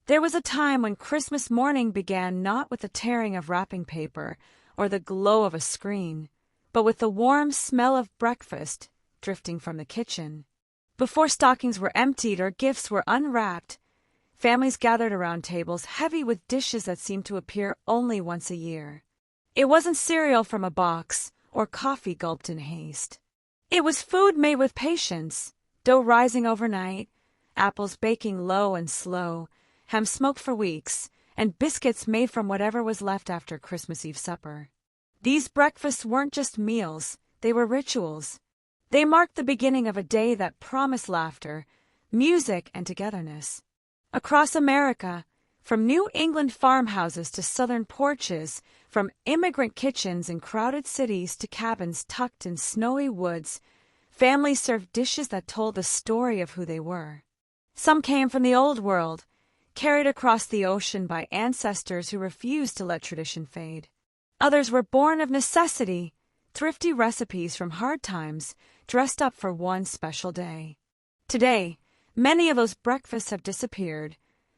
There was a time when Christmas morning began not with the tearing of wrapping paper or the glow of a screen, but with the warm smell of breakfast drifting from the kitchen. Before stockings were emptied or gifts were unwrapped, families gathered around tables heavy with dishes that seemed to appear only once a year. It wasn't cereal from a box or coffee gulped in haste. It was food made with patience, dough rising overnight, apples baking low and slow, ham smoked for weeks, and biscuits made from whatever was left after Christmas Eve supper. These breakfasts weren't just meals, they were rituals. They marked the beginning of a day that promised laughter, music, and togetherness. Across America, from New England farmhouses to southern porches, from immigrant kitchens in crowded cities to cabins tucked in snowy woods, families served dishes that told the story of who they were. Some came from the old world, carried across the ocean by ancestors who refused to let tradition fade. Others were born of necessity, thrifty recipes from hard times, dressed up for one special day. Today, many of those breakfasts have disappeared,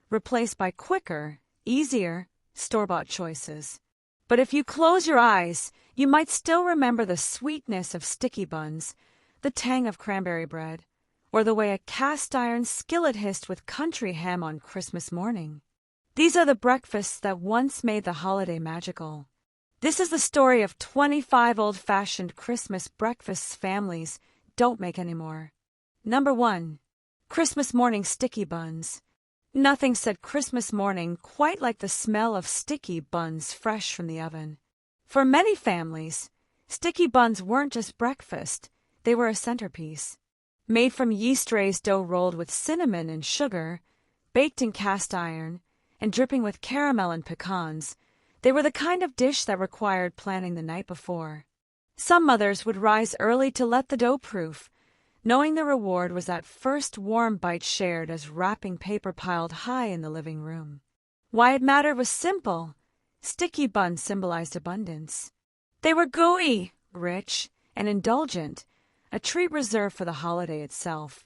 replaced by quicker, easier, store-bought choices. But if you close your eyes, you might still remember the sweetness of sticky buns, the tang of cranberry bread, or the way a cast-iron skillet hissed with country ham on Christmas morning. These are the breakfasts that once made the holiday magical. This is the story of 25 old-fashioned Christmas breakfasts families don't make anymore. Number 1. Christmas morning sticky buns. Nothing said Christmas morning quite like the smell of sticky buns fresh from the oven. For many families, sticky buns weren't just breakfast, they were a centerpiece. Made from yeast-raised dough rolled with cinnamon and sugar, baked in cast iron, and dripping with caramel and pecans, they were the kind of dish that required planning the night before. Some mothers would rise early to let the dough proof, knowing the reward was that first warm bite shared as wrapping paper piled high in the living room. Why it mattered was simple. Sticky buns symbolized abundance. They were gooey, rich, and indulgent, a treat reserved for the holiday itself.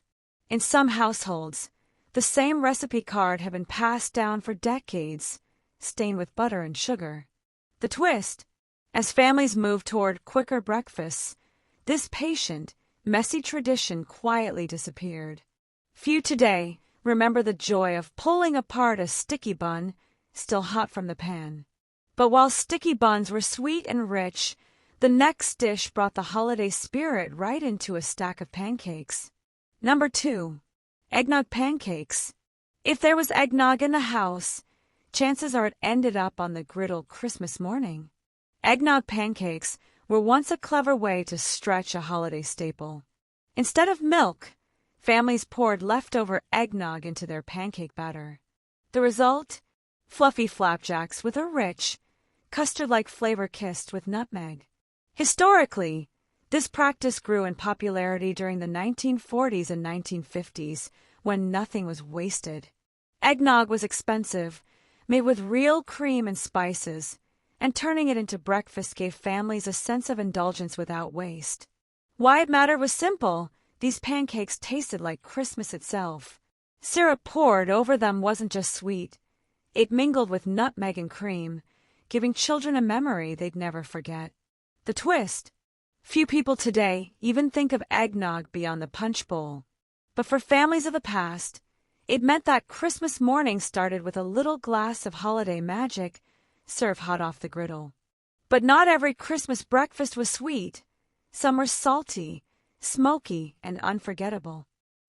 In some households, the same recipe card had been passed down for decades, stained with butter and sugar. The twist, as families moved toward quicker breakfasts, this patient, messy tradition quietly disappeared. Few today remember the joy of pulling apart a sticky bun, still hot from the pan. But while sticky buns were sweet and rich, the next dish brought the holiday spirit right into a stack of pancakes. Number 2. Eggnog pancakes. If there was eggnog in the house, chances are it ended up on the griddle Christmas morning. Eggnog pancakes were once a clever way to stretch a holiday staple. Instead of milk, families poured leftover eggnog into their pancake batter. The result? Fluffy flapjacks with a rich, custard-like flavor kissed with nutmeg. Historically, this practice grew in popularity during the 1940s and 1950s, when nothing was wasted. Eggnog was expensive, made with real cream and spices, and turning it into breakfast gave families a sense of indulgence without waste. Why it mattered was simple. These pancakes tasted like Christmas itself. Syrup poured over them wasn't just sweet. It mingled with nutmeg and cream, giving children a memory they'd never forget. The twist? Few people today even think of eggnog beyond the punch bowl. But for families of the past, it meant that Christmas morning started with a little glass of holiday magic, served hot off the griddle. But not every Christmas breakfast was sweet. Some were salty, smoky, and unforgettable.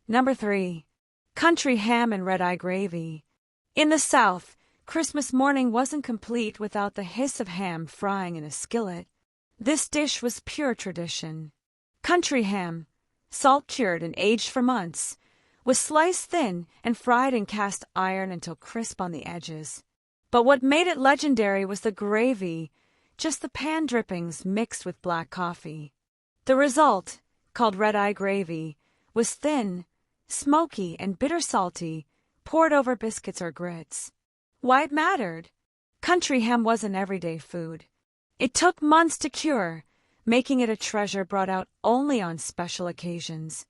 Number 3. Country ham and red-eye gravy. In the South, Christmas morning wasn't complete without the hiss of ham frying in a skillet. This dish was pure tradition. Country ham, salt-cured and aged for months, was sliced thin and fried in cast iron until crisp on the edges. But what made it legendary was the gravy, just the pan drippings mixed with black coffee. The result, called red-eye gravy, was thin, smoky, and bitter-salty, poured over biscuits or grits. Why it mattered? Country ham wasn't everyday food. It took months to cure, making it a treasure brought out only on special occasions.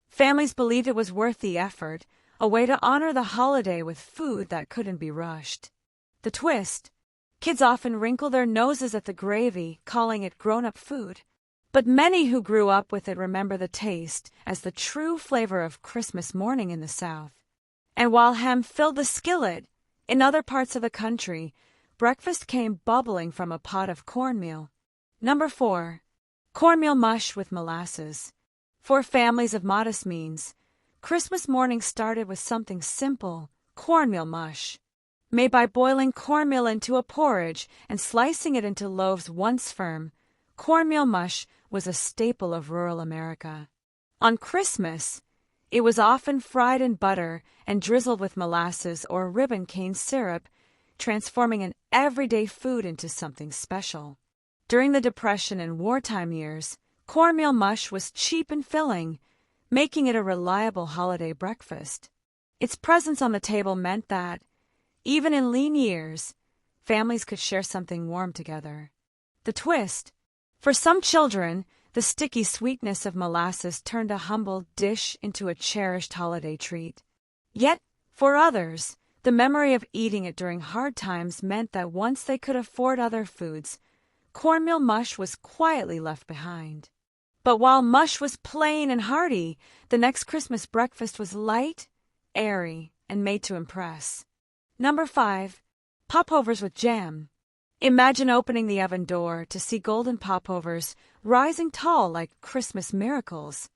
Families believed it was worth the effort, a way to honor the holiday with food that couldn't be rushed. The twist: kids often wrinkle their noses at the gravy, calling it grown-up food. But many who grew up with it remember the taste as the true flavor of Christmas morning in the South. And while ham filled the skillet, in other parts of the country, breakfast came bubbling from a pot of cornmeal. Number 4. Cornmeal mush with molasses. For families of modest means, Christmas morning started with something simple: cornmeal mush. Made by boiling cornmeal into a porridge and slicing it into loaves once firm, cornmeal mush was a staple of rural America. On Christmas, it was often fried in butter and drizzled with molasses or ribbon cane syrup, transforming an everyday food into something special. During the Depression and wartime years, cornmeal mush was cheap and filling, making it a reliable holiday breakfast. Its presence on the table meant that, even in lean years, families could share something warm together. The twist: for some children, the sticky sweetness of molasses turned a humble dish into a cherished holiday treat. Yet, for others, the memory of eating it during hard times meant that once they could afford other foods, cornmeal mush was quietly left behind. But while mush was plain and hearty, the next Christmas breakfast was light, airy, and made to impress. Number 5. Popovers with jam. Imagine opening the oven door to see golden popovers rising tall like Christmas miracles.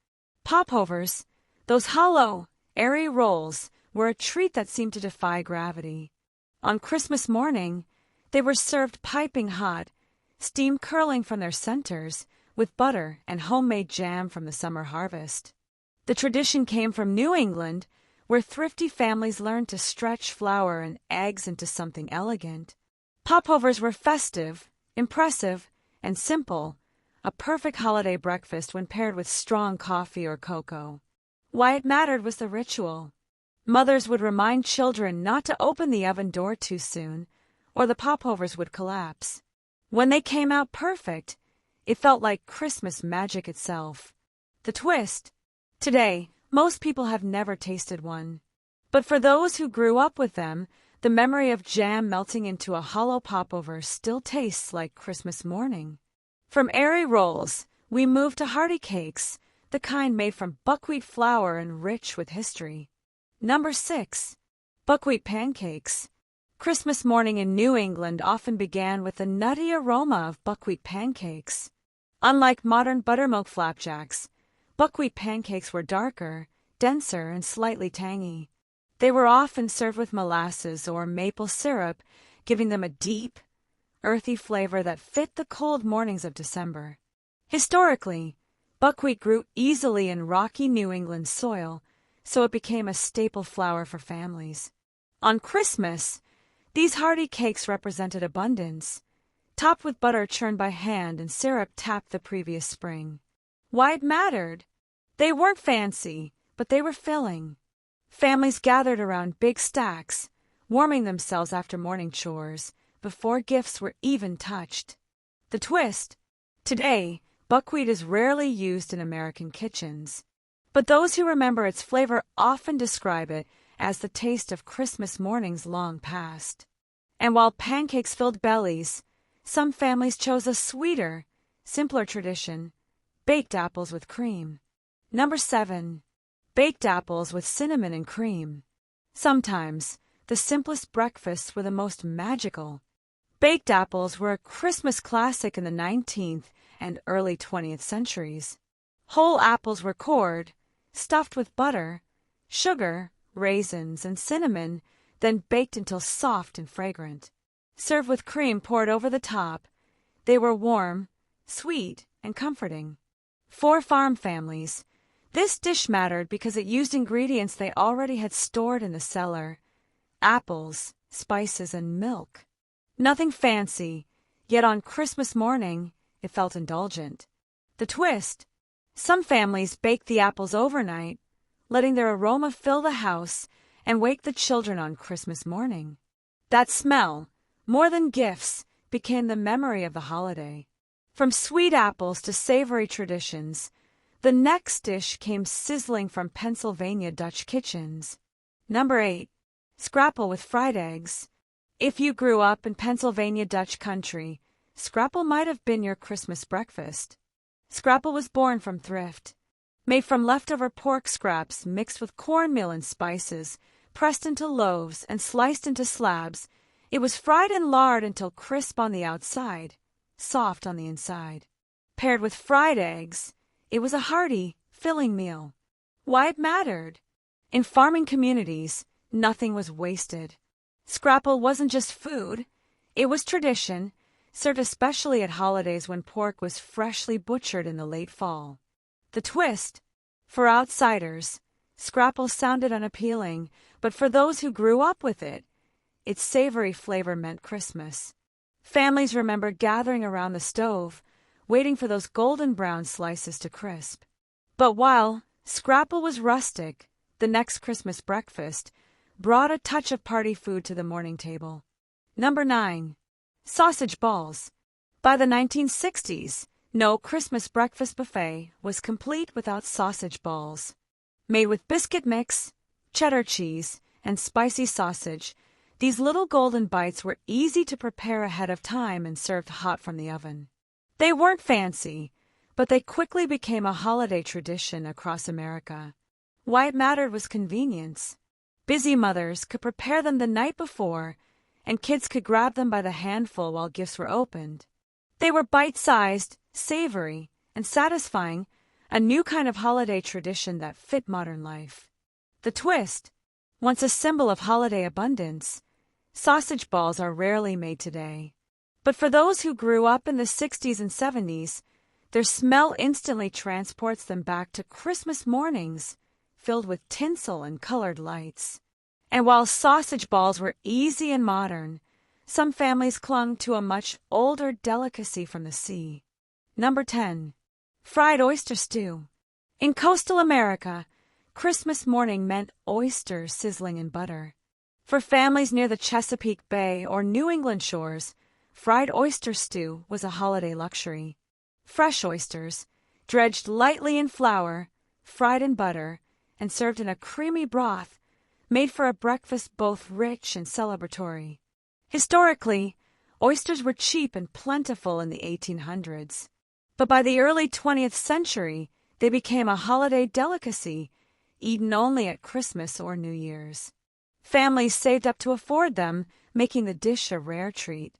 Popovers, those hollow, airy rolls, were a treat that seemed to defy gravity. On Christmas morning, they were served piping hot, steam curling from their centers, with butter and homemade jam from the summer harvest. The tradition came from New England, where thrifty families learned to stretch flour and eggs into something elegant. Popovers were festive, impressive, and simple, a perfect holiday breakfast when paired with strong coffee or cocoa. Why it mattered was the ritual. Mothers would remind children not to open the oven door too soon, or the popovers would collapse. When they came out perfect, it felt like Christmas magic itself. The twist: today, most people have never tasted one. But for those who grew up with them, the memory of jam melting into a hollow popover still tastes like Christmas morning. From airy rolls, we move to hearty cakes, the kind made from buckwheat flour and rich with history. Number 6. Buckwheat pancakes. Christmas morning in New England often began with the nutty aroma of buckwheat pancakes. Unlike modern buttermilk flapjacks, buckwheat pancakes were darker, denser, and slightly tangy. They were often served with molasses or maple syrup, giving them a deep, earthy flavor that fit the cold mornings of December. Historically, buckwheat grew easily in rocky New England soil, so it became a staple flour for families. On Christmas, these hearty cakes represented abundance, topped with butter churned by hand and syrup tapped the previous spring. Why it mattered? They weren't fancy, but they were filling. Families gathered around big stacks, warming themselves after morning chores, before gifts were even touched. The twist: today, buckwheat is rarely used in American kitchens. But those who remember its flavor often describe it as the taste of Christmas mornings long past. And while pancakes filled bellies, some families chose a sweeter, simpler tradition: baked apples with cream. Number 7. Baked apples with cinnamon and cream. Sometimes, the simplest breakfasts were the most magical. Baked apples were a Christmas classic in the 19th and early 20th centuries. Whole apples were cored, stuffed with butter, sugar, raisins, and cinnamon, then baked until soft and fragrant. Served with cream poured over the top, they were warm, sweet, and comforting. For farm families, this dish mattered because it used ingredients they already had stored in the cellar: apples, spices, and milk. Nothing fancy, yet on Christmas morning, it felt indulgent. The twist: some families baked the apples overnight, letting their aroma fill the house and wake the children on Christmas morning. That smell, more than gifts, became the memory of the holiday. From sweet apples to savory traditions, the next dish came sizzling from Pennsylvania Dutch kitchens. Number 8. Scrapple with fried eggs. If you grew up in Pennsylvania Dutch country, scrapple might have been your Christmas breakfast. Scrapple was born from thrift. Made from leftover pork scraps mixed with cornmeal and spices, pressed into loaves and sliced into slabs, it was fried in lard until crisp on the outside, soft on the inside. Paired with fried eggs, it was a hearty, filling meal. Why it mattered? In farming communities, nothing was wasted. Scrapple wasn't just food, it was tradition, served especially at holidays when pork was freshly butchered in the late fall. The twist: for outsiders, scrapple sounded unappealing, but for those who grew up with it, its savory flavor meant Christmas. Families remembered gathering around the stove, waiting for those golden brown slices to crisp. But while scrapple was rustic, the next Christmas breakfast brought a touch of party food to the morning table. Number 9. Sausage balls. By the 1960s, no Christmas breakfast buffet was complete without sausage balls. Made with biscuit mix, cheddar cheese, and spicy sausage, these little golden bites were easy to prepare ahead of time and served hot from the oven. They weren't fancy, but they quickly became a holiday tradition across America. Why it mattered was convenience. Busy mothers could prepare them the night before, and kids could grab them by the handful while gifts were opened. They were bite-sized, savory, and satisfying, a new kind of holiday tradition that fit modern life. The twist: once a symbol of holiday abundance, sausage balls are rarely made today. But for those who grew up in the 60s and 70s, their smell instantly transports them back to Christmas mornings, filled with tinsel and colored lights. And while sausage balls were easy and modern, some families clung to a much older delicacy from the sea. Number 10. Fried oyster stew. In coastal America, Christmas morning meant oysters sizzling in butter. For families near the Chesapeake Bay or New England shores, fried oyster stew was a holiday luxury. Fresh oysters, dredged lightly in flour, fried in butter, and served in a creamy broth, made for a breakfast both rich and celebratory. Historically, oysters were cheap and plentiful in the 1800s. But by the early 20th century, they became a holiday delicacy, eaten only at Christmas or New Year's. Families saved up to afford them, making the dish a rare treat.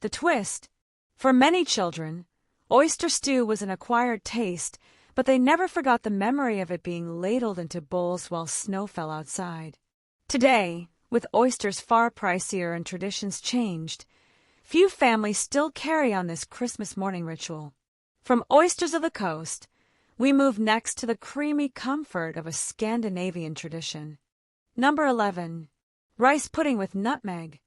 The twist: for many children, oyster stew was an acquired taste, but they never forgot the memory of it being ladled into bowls while snow fell outside. Today, with oysters far pricier and traditions changed, few families still carry on this Christmas morning ritual. From oysters of the coast, we move next to the creamy comfort of a Scandinavian tradition. Number 11. Rice pudding with nutmeg.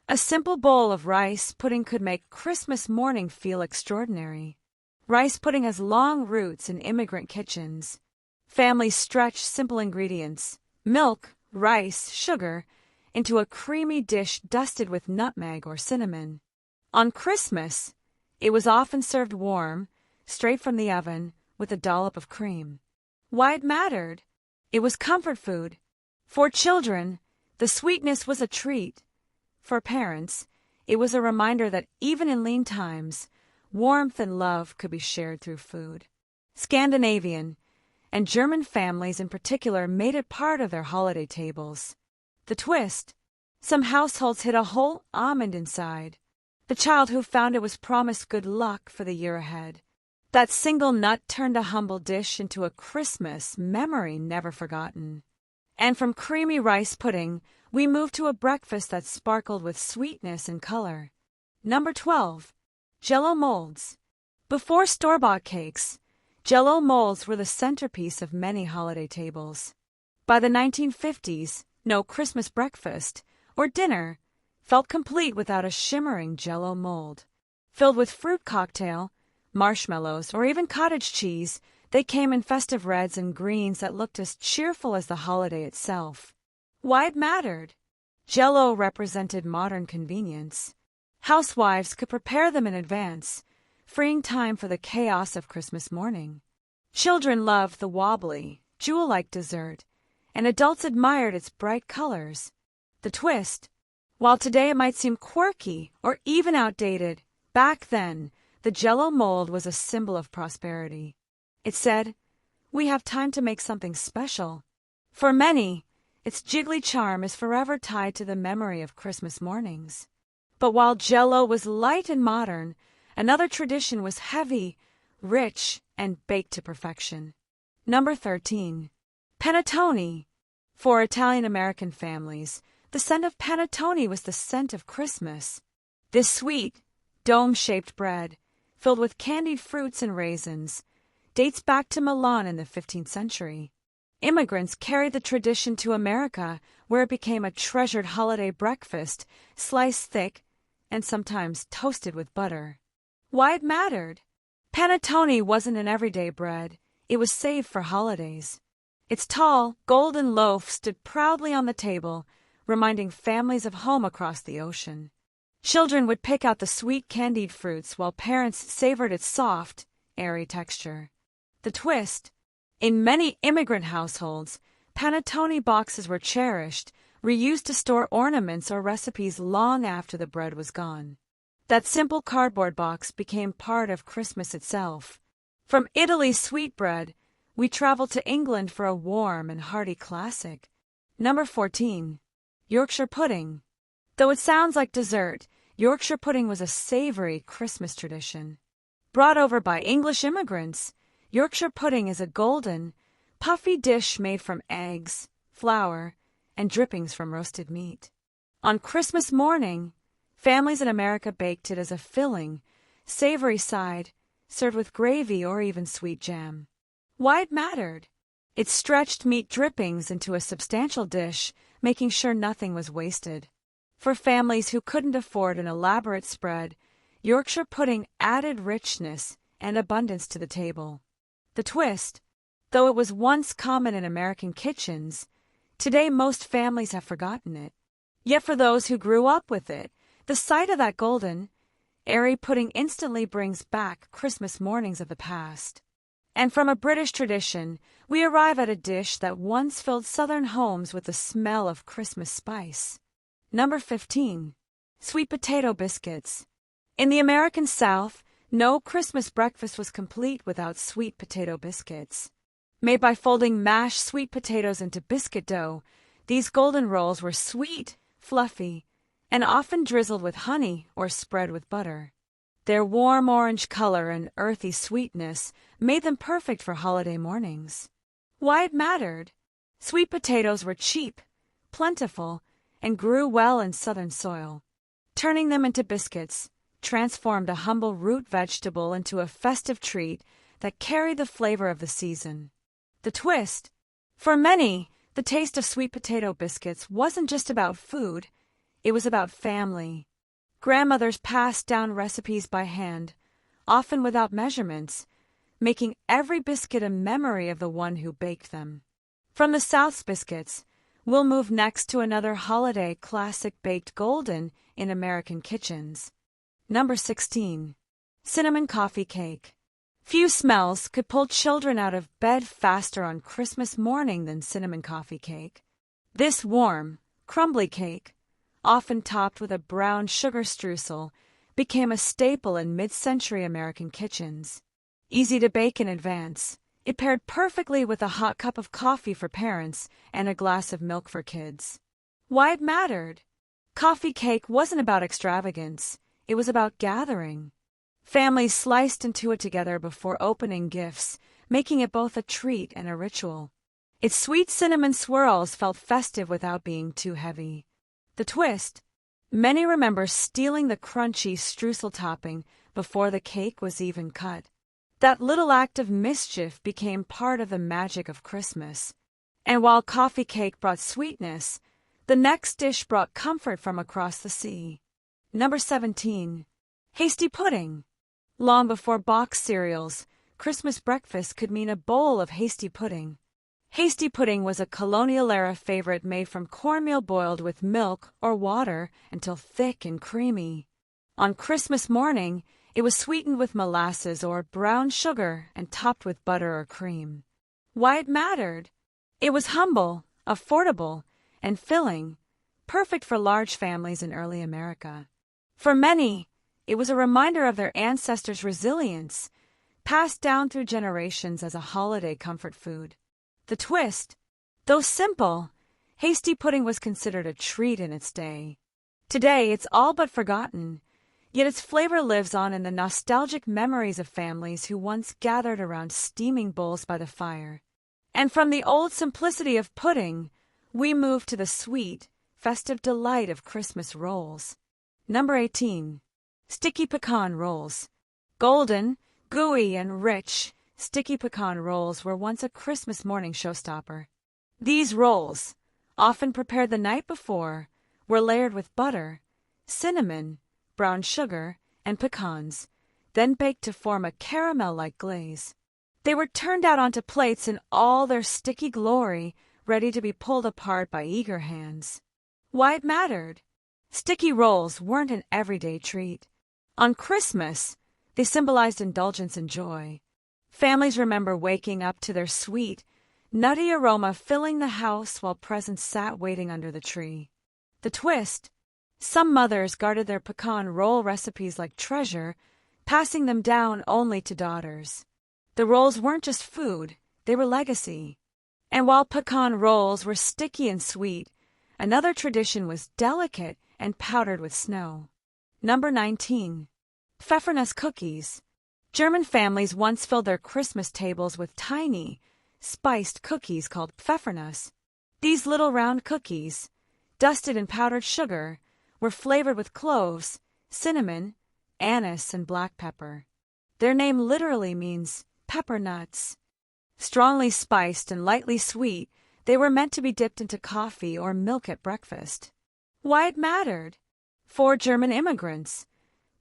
A simple bowl of rice pudding could make Christmas morning feel extraordinary. Rice pudding has long roots in immigrant kitchens. Families stretch simple ingredients, milk, rice, sugar, into a creamy dish dusted with nutmeg or cinnamon. On Christmas, it was often served warm, straight from the oven, with a dollop of cream. Why it mattered? It was comfort food. For children, the sweetness was a treat. For parents, it was a reminder that even in lean times, warmth and love could be shared through food. Scandinavian and German families in particular made it part of their holiday tables. The twist: some households hid a whole almond inside. The child who found it was promised good luck for the year ahead. That single nut turned a humble dish into a Christmas memory never forgotten. And from creamy rice pudding, we move to a breakfast that sparkled with sweetness and color. Number 12. Jell-O molds. Before store-bought cakes, Jell-O molds were the centerpiece of many holiday tables. By the 1950s, no Christmas breakfast or dinner felt complete without a shimmering Jell-O mold. Filled with fruit cocktail, marshmallows, or even cottage cheese, they came in festive reds and greens that looked as cheerful as the holiday itself. Why it mattered? Jell-O represented modern convenience. Housewives could prepare them in advance, freeing time for the chaos of Christmas morning. Children loved the wobbly, jewel-like dessert, and adults admired its bright colors. The twist: while today it might seem quirky or even outdated, back then, the Jell-O mold was a symbol of prosperity. It said, "We have time to make something special." For many, its jiggly charm is forever tied to the memory of Christmas mornings. But while Jell-O was light and modern, another tradition was heavy, rich, and baked to perfection. Number 13. Panettone. For Italian-American families, the scent of panettone was the scent of Christmas. This sweet, dome-shaped bread, filled with candied fruits and raisins, dates back to Milan in the 15th century. Immigrants carried the tradition to America, where it became a treasured holiday breakfast, sliced thick and sometimes toasted with butter. Why it mattered? Panettone wasn't an everyday bread. It was saved for holidays. Its tall, golden loaf stood proudly on the table, reminding families of home across the ocean. Children would pick out the sweet candied fruits while parents savored its soft, airy texture. The twist: in many immigrant households, panettone boxes were cherished, reused to store ornaments or recipes long after the bread was gone. That simple cardboard box became part of Christmas itself. From Italy's sweetbread, we traveled to England for a warm and hearty classic. Number 14. Yorkshire pudding. Though it sounds like dessert, Yorkshire pudding was a savory Christmas tradition. Brought over by English immigrants, Yorkshire pudding is a golden, puffy dish made from eggs, flour, and drippings from roasted meat. On Christmas morning, families in America baked it as a filling, savory side, served with gravy or even sweet jam. Why it mattered? It stretched meat drippings into a substantial dish, making sure nothing was wasted. For families who couldn't afford an elaborate spread, Yorkshire pudding added richness and abundance to the table. The twist: though it was once common in American kitchens, today most families have forgotten it. Yet for those who grew up with it, the sight of that golden, airy pudding instantly brings back Christmas mornings of the past. And from a British tradition, we arrive at a dish that once filled Southern homes with the smell of Christmas spice. Number 15. Sweet potato biscuits. In the American South, no Christmas breakfast was complete without sweet potato biscuits. Made by folding mashed sweet potatoes into biscuit dough, these golden rolls were sweet, fluffy, and often drizzled with honey or spread with butter. Their warm orange color and earthy sweetness made them perfect for holiday mornings. Why it mattered? Sweet potatoes were cheap, plentiful, and grew well in southern soil. Turning them into biscuits transformed a humble root vegetable into a festive treat that carried the flavor of the season. The twist: for many, the taste of sweet potato biscuits wasn't just about food, it was about family. Grandmothers passed down recipes by hand, often without measurements, making every biscuit a memory of the one who baked them. From the South's biscuits, we'll move next to another holiday classic baked golden in American kitchens. Number 16. Cinnamon coffee cake. Few smells could pull children out of bed faster on Christmas morning than cinnamon coffee cake. This warm, crumbly cake, often topped with a brown sugar streusel, became a staple in mid-century American kitchens. Easy to bake in advance, it paired perfectly with a hot cup of coffee for parents and a glass of milk for kids. Why it mattered? Coffee cake wasn't about extravagance, it was about gathering. Families sliced into it together before opening gifts, making it both a treat and a ritual. Its sweet cinnamon swirls felt festive without being too heavy. The twist: many remember stealing the crunchy streusel topping before the cake was even cut. That little act of mischief became part of the magic of Christmas. And while coffee cake brought sweetness, the next dish brought comfort from across the sea. Number 17. Hasty pudding. Long before boxed cereals, Christmas breakfast could mean a bowl of hasty pudding. Hasty pudding was a colonial-era favorite made from cornmeal boiled with milk or water until thick and creamy. On Christmas morning, it was sweetened with molasses or brown sugar and topped with butter or cream. Why it mattered? It was humble, affordable, and filling, perfect for large families in early America. For many, it was a reminder of their ancestors' resilience, passed down through generations as a holiday comfort food. The twist: though simple, hasty pudding was considered a treat in its day. Today, it's all but forgotten, yet its flavor lives on in the nostalgic memories of families who once gathered around steaming bowls by the fire. And from the old simplicity of pudding, we move to the sweet, festive delight of Christmas rolls. Number 18. Sticky pecan rolls. Golden, gooey, and rich, sticky pecan rolls were once a Christmas morning showstopper. These rolls, often prepared the night before, were layered with butter, cinnamon, brown sugar, and pecans, then baked to form a caramel-like glaze. They were turned out onto plates in all their sticky glory, ready to be pulled apart by eager hands. Why it mattered? Sticky rolls weren't an everyday treat. On Christmas, they symbolized indulgence and joy. Families remember waking up to their sweet, nutty aroma filling the house while presents sat waiting under the tree. The twist: some mothers guarded their pecan roll recipes like treasure, passing them down only to daughters. The rolls weren't just food, they were legacy. And while pecan rolls were sticky and sweet, another tradition was delicate and powdered with snow. Number 19. Pfeffernuss cookies. German families once filled their Christmas tables with tiny, spiced cookies called Pfeffernuss. These little round cookies, dusted in powdered sugar, were flavored with cloves, cinnamon, anise, and black pepper. Their name literally means pepper nuts. Strongly spiced and lightly sweet, they were meant to be dipped into coffee or milk at breakfast. Why it mattered? For German immigrants,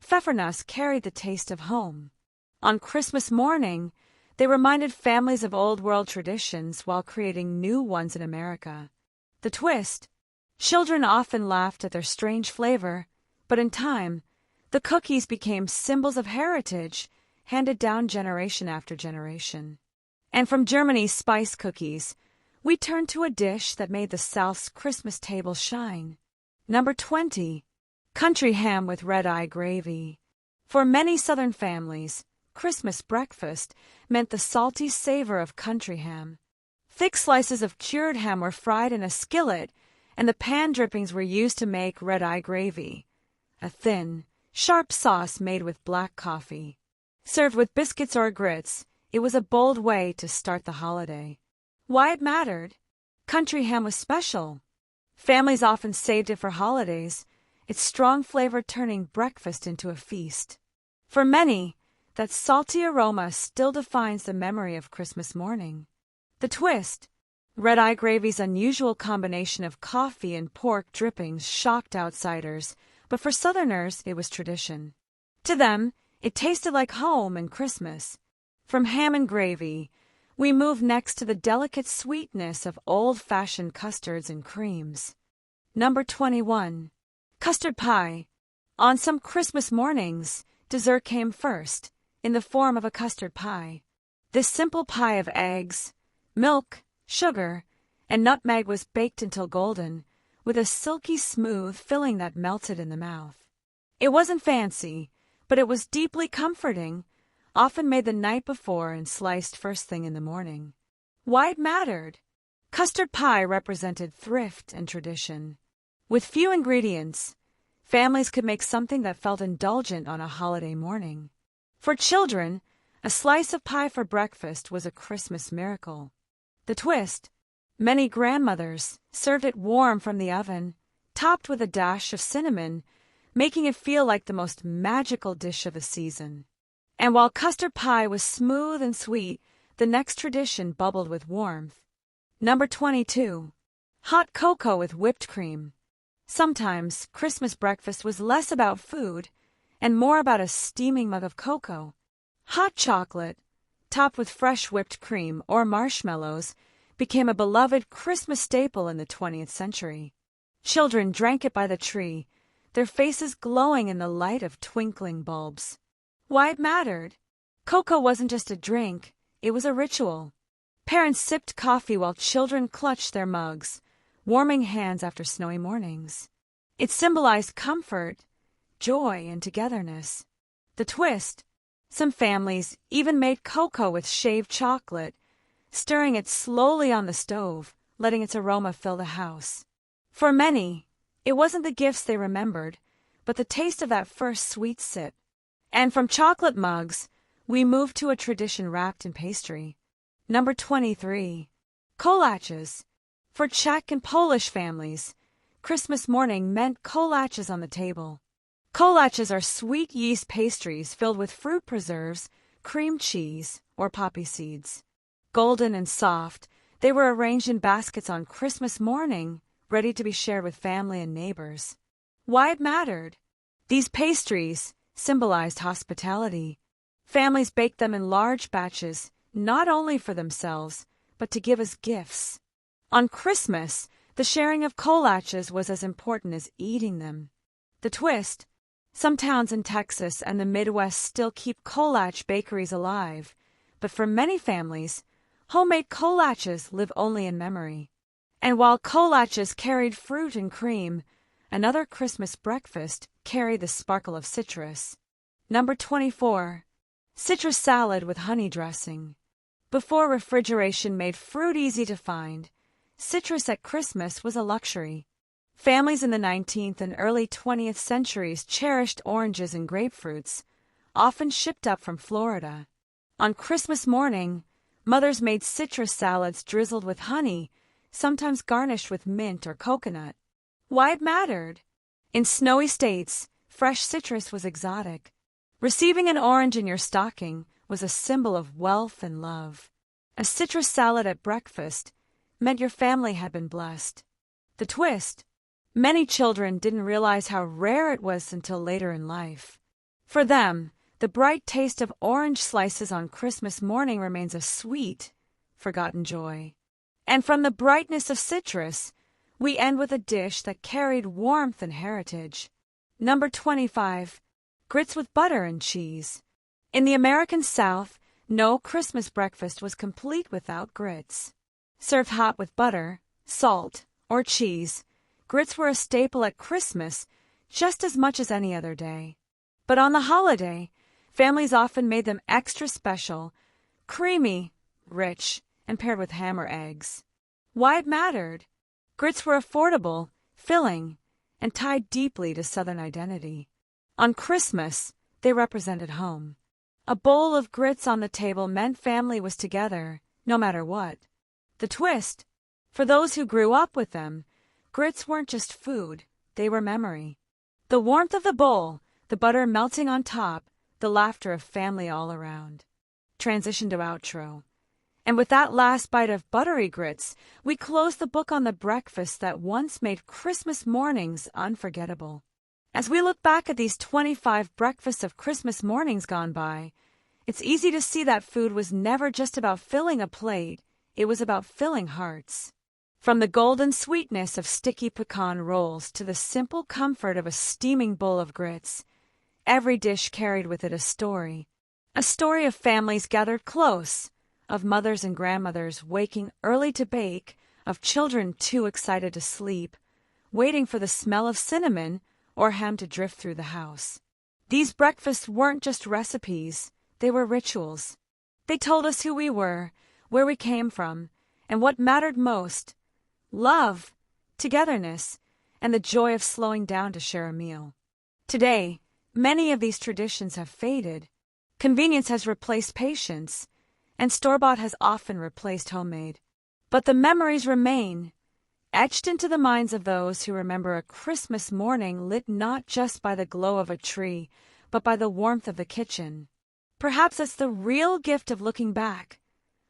Pfeffernuss carried the taste of home. On Christmas morning, they reminded families of old-world traditions while creating new ones in America. The twist: children often laughed at their strange flavor, but in time, the cookies became symbols of heritage, handed down generation after generation. And from Germany's spice cookies, we turn to a dish that made the South's Christmas table shine. Number 20. Country ham with red-eye gravy. For many Southern families, Christmas breakfast meant the salty savor of country ham. Thick slices of cured ham were fried in a skillet, and the pan drippings were used to make red-eye gravy, a thin, sharp sauce made with black coffee. Served with biscuits or grits, it was a bold way to start the holiday. Why it mattered? Country ham was special. Families often saved it for holidays, its strong flavor turning breakfast into a feast. For many, that salty aroma still defines the memory of Christmas morning. The twist: red-eye gravy's unusual combination of coffee and pork drippings shocked outsiders, but for Southerners it was tradition. To them, it tasted like home and Christmas. From ham and gravy, we move next to the delicate sweetness of old-fashioned custards and creams. Number 21. Custard pie. On some Christmas mornings, dessert came first, in the form of a custard pie. This simple pie of eggs, milk, sugar, and nutmeg was baked until golden, with a silky smooth filling that melted in the mouth. It wasn't fancy, but it was deeply comforting, often made the night before and sliced first thing in the morning. Why it mattered? Custard pie represented thrift and tradition. With few ingredients, families could make something that felt indulgent on a holiday morning. For children, a slice of pie for breakfast was a Christmas miracle. The twist: many grandmothers served it warm from the oven, topped with a dash of cinnamon, making it feel like the most magical dish of the season. And while custard pie was smooth and sweet, the next tradition bubbled with warmth. Number 22. Hot cocoa with whipped cream. Sometimes Christmas breakfast was less about food and more about a steaming mug of cocoa. Hot chocolate, topped with fresh whipped cream or marshmallows, became a beloved Christmas staple in the 20th century. Children drank it by the tree, their faces glowing in the light of twinkling bulbs. Why it mattered? Cocoa wasn't just a drink, it was a ritual. Parents sipped coffee while children clutched their mugs, warming hands after snowy mornings. It symbolized comfort, joy, and togetherness. The twist: some families even made cocoa with shaved chocolate, stirring it slowly on the stove, letting its aroma fill the house. For many, it wasn't the gifts they remembered, but the taste of that first sweet sip. And from chocolate mugs, we moved to a tradition wrapped in pastry. Number 23. Kolaches. For Czech and Polish families, Christmas morning meant kolaches on the table. Kolaches are sweet yeast pastries filled with fruit preserves, cream cheese, or poppy seeds. Golden and soft, they were arranged in baskets on Christmas morning, ready to be shared with family and neighbors. Why it mattered? These pastries symbolized hospitality. Families baked them in large batches, not only for themselves, but to give as gifts. On Christmas, the sharing of kolaches was as important as eating them. The twist: some towns in Texas and the Midwest still keep kolach bakeries alive, but for many families, homemade kolaches live only in memory. And while kolaches carried fruit and cream, another Christmas breakfast carried the sparkle of citrus. Number 24. Citrus salad with honey dressing. Before refrigeration made fruit easy to find, citrus at Christmas was a luxury. Families in the 19th and early 20th centuries cherished oranges and grapefruits, often shipped up from Florida. On Christmas morning, mothers made citrus salads drizzled with honey, sometimes garnished with mint or coconut. Why it mattered? In snowy states, fresh citrus was exotic. Receiving an orange in your stocking was a symbol of wealth and love. A citrus salad at breakfast meant your family had been blessed. The twist: many children didn't realize how rare it was until later in life. For them, the bright taste of orange slices on Christmas morning remains a sweet, forgotten joy. And from the brightness of citrus, we end with a dish that carried warmth and heritage. Number 25. Grits with butter and cheese. In the American South, no Christmas breakfast was complete without grits. Served hot with butter, salt, or cheese, grits were a staple at Christmas just as much as any other day. But on the holiday, families often made them extra special, creamy, rich, and paired with ham or eggs. Why it mattered? Grits were affordable, filling, and tied deeply to Southern identity. On Christmas, they represented home. A bowl of grits on the table meant family was together, no matter what. The twist: for those who grew up with them, grits weren't just food, they were memory. The warmth of the bowl, the butter melting on top, the laughter of family all around. Transition to outro. And with that last bite of buttery grits, we close the book on the breakfast that once made Christmas mornings unforgettable. As we look back at these 25 breakfasts of Christmas mornings gone by, it's easy to see that food was never just about filling a plate, it was about filling hearts. From the golden sweetness of sticky pecan rolls to the simple comfort of a steaming bowl of grits, every dish carried with it a story of families gathered close, of mothers and grandmothers waking early to bake, of children too excited to sleep, waiting for the smell of cinnamon or ham to drift through the house. These breakfasts weren't just recipes, they were rituals. They told us who we were, where we came from, and what mattered most: love, togetherness, and the joy of slowing down to share a meal. Today, many of these traditions have faded. Convenience has replaced patience, and store-bought has often replaced homemade. But the memories remain, etched into the minds of those who remember a Christmas morning lit not just by the glow of a tree, but by the warmth of the kitchen. Perhaps that's the real gift of looking back,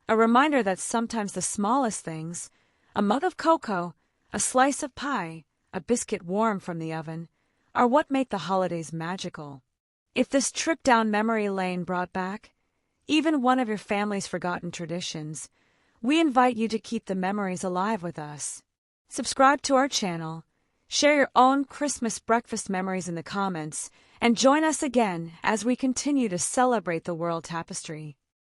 a reminder that sometimes the smallest things, a mug of cocoa, a slice of pie, a biscuit warm from the oven, are what make the holidays magical. If this trip down memory lane brought back even one of your family's forgotten traditions, we invite you to keep the memories alive with us. Subscribe to our channel, share your own Christmas breakfast memories in the comments, and join us again as we continue to celebrate the world tapestry.